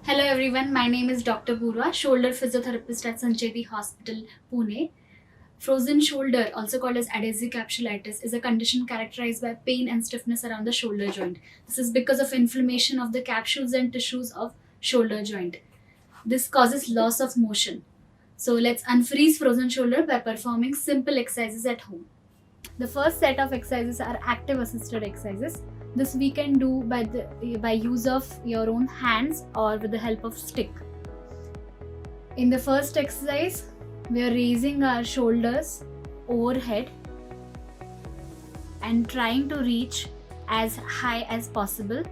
Hello everyone, my name is Dr. Purva, shoulder physiotherapist at Sancheti Hospital, Pune. Frozen shoulder, also called as adhesive capsulitis, is a condition characterized by pain and stiffness around the shoulder joint. This is because of inflammation of the capsules and tissues of shoulder joint. This causes loss of motion. So let's unfreeze frozen shoulder by performing simple exercises at home. The first set of exercises are active assisted exercises. This we can do by use of your own hands or with the help of stick. In the first exercise, we are raising our shoulders overhead and trying to reach as high as possible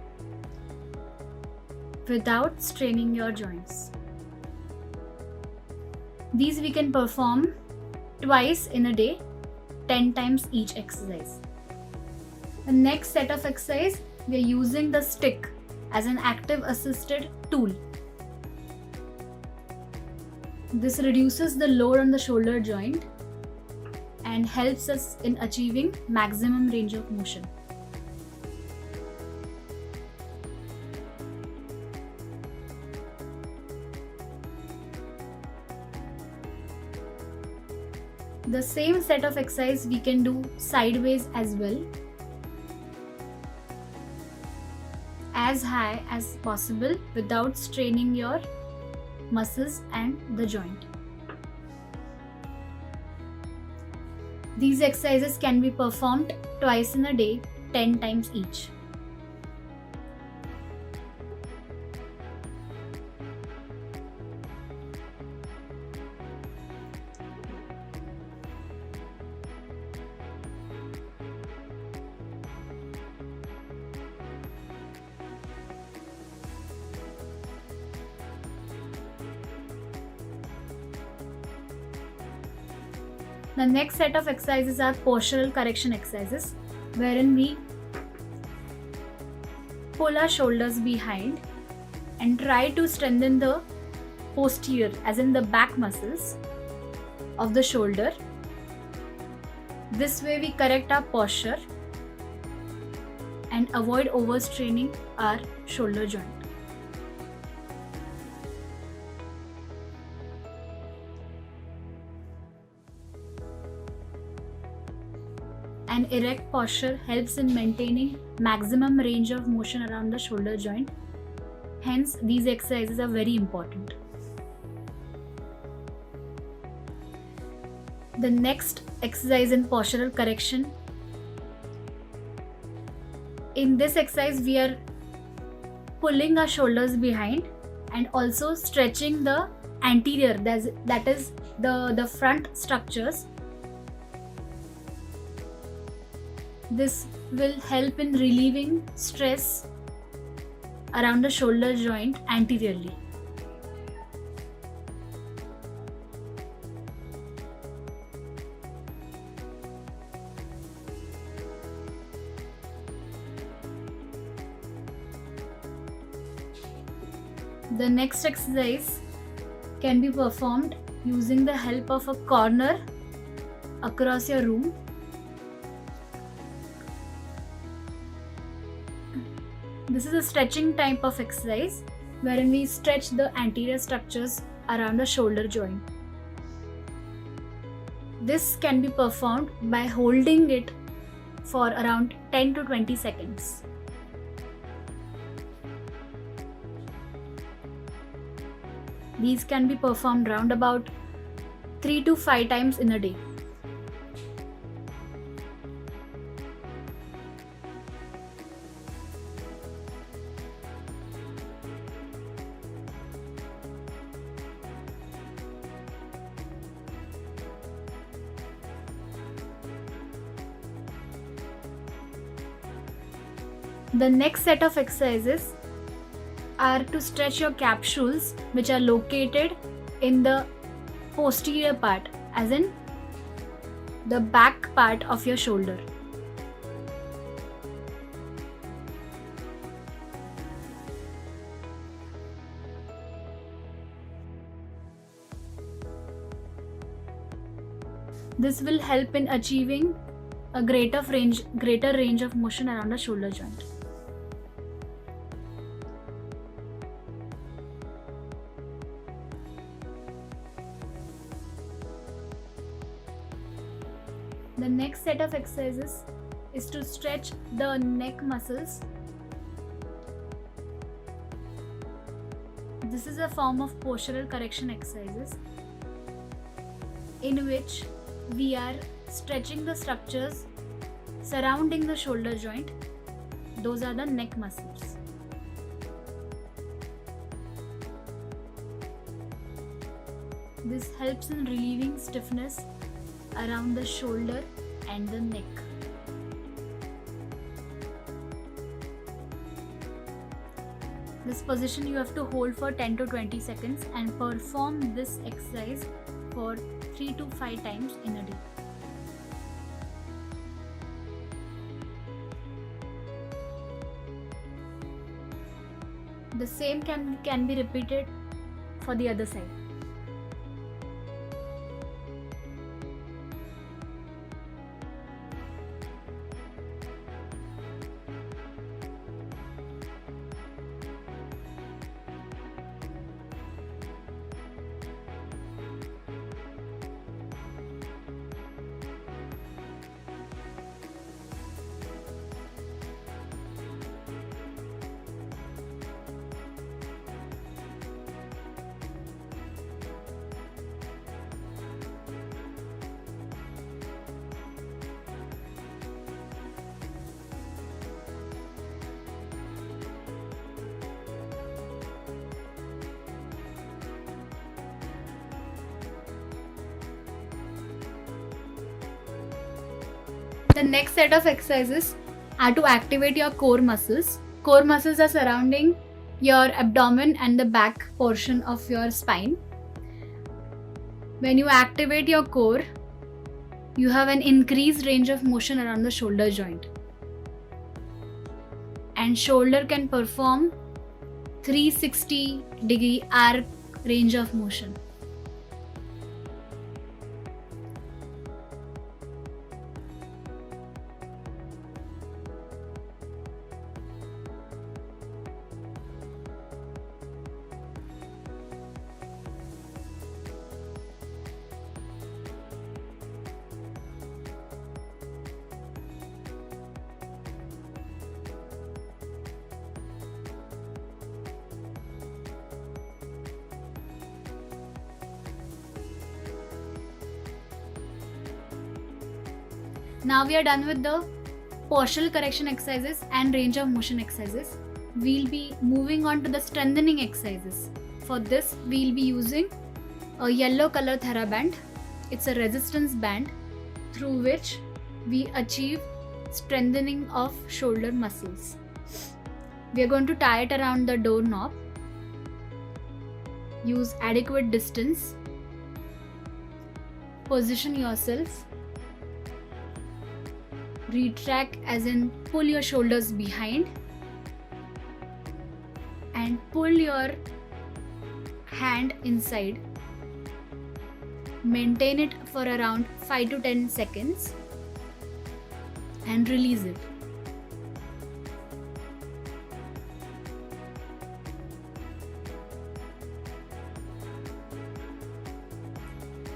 without straining your joints. These we can perform twice in a day, 10 times each exercise. The next set of exercise, we are using the stick as an active assisted tool. This reduces the load on the shoulder joint and helps us in achieving maximum range of motion. The same set of exercise we can do sideways as well, as high as possible without straining your muscles and the joint. These exercises can be performed twice in a day, 10 times each. The next set of exercises are postural correction exercises, wherein we pull our shoulders behind and try to strengthen the posterior, as in the back muscles of the shoulder. This way we correct our posture and avoid overstraining our shoulder joint. An erect posture helps in maintaining maximum range of motion around the shoulder joint. Hence, these exercises are very important. The next exercise in postural correction. In this exercise, we are pulling our shoulders behind and also stretching the anterior, that is the front structures. This will help in relieving stress around the shoulder joint anteriorly. The next exercise can be performed using the help of a corner across your room. This is a stretching type of exercise wherein we stretch the anterior structures around the shoulder joint. This can be performed by holding it for around 10 to 20 seconds. These can be performed round about 3 to 5 times in a day. The next set of exercises are to stretch your capsules, which are located in the posterior part, as in the back part of your shoulder. This will help in achieving a greater range of motion around the shoulder joint. The next set of exercises is to stretch the neck muscles. This is a form of postural correction exercises in which we are stretching the structures surrounding the shoulder joint. Those are the neck muscles. This helps in relieving stiffness around the shoulder and the neck. This position you have to hold for 10 to 20 seconds and perform this exercise for 3 to 5 times in a day. The same can be repeated for the other side. The next set of exercises are to activate your core muscles. Core muscles are surrounding your abdomen and the back portion of your spine. When you activate your core, you have an increased range of motion around the shoulder joint. And shoulder can perform 360-degree arc range of motion. Now we are done with the postural correction exercises and range of motion exercises. We'll be moving on to the strengthening exercises. For this, we'll be using a yellow color TheraBand. It's a resistance band through which we achieve strengthening of shoulder muscles. We are going to tie it around the doorknob. Use adequate distance. Position yourself. Retract as in pull your shoulders behind and pull your hand inside. Maintain it for around 5 to 10 seconds and release it.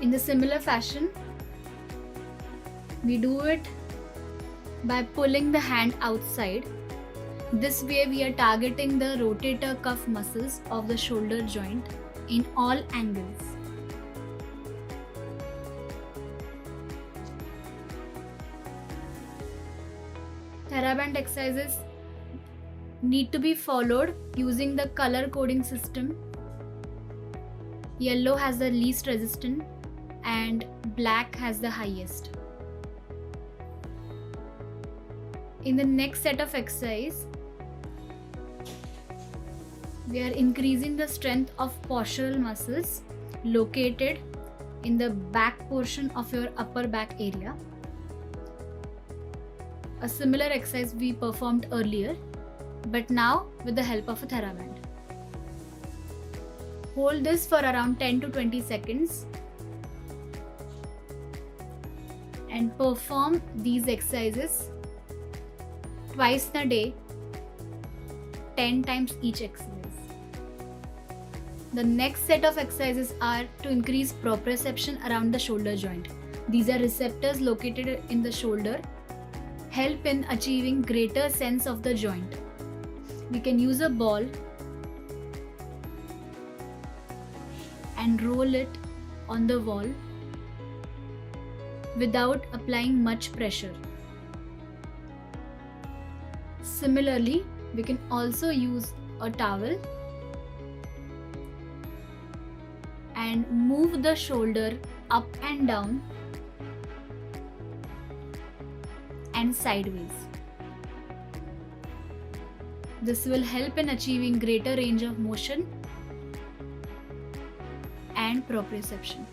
In the similar fashion, we do it by pulling the hand outside. This way we are targeting the rotator cuff muscles of the shoulder joint in all angles. TheraBand exercises need to be followed using the color coding system. Yellow has the least resistance and black has the highest. In the next set of exercise, we are increasing the strength of postural muscles located in the back portion of your upper back area. A similar exercise we performed earlier, but now with the help of a TheraBand. Hold this for around 10 to 20 seconds and perform these exercises twice a day, 10 times each exercise. The next set of exercises are to increase proprioception around the shoulder joint. These are receptors located in the shoulder, help in achieving greater sense of the joint. We can use a ball and roll it on the wall without applying much pressure. Similarly, we can also use a towel and move the shoulder up and down and sideways. This will help in achieving greater range of motion and proprioception.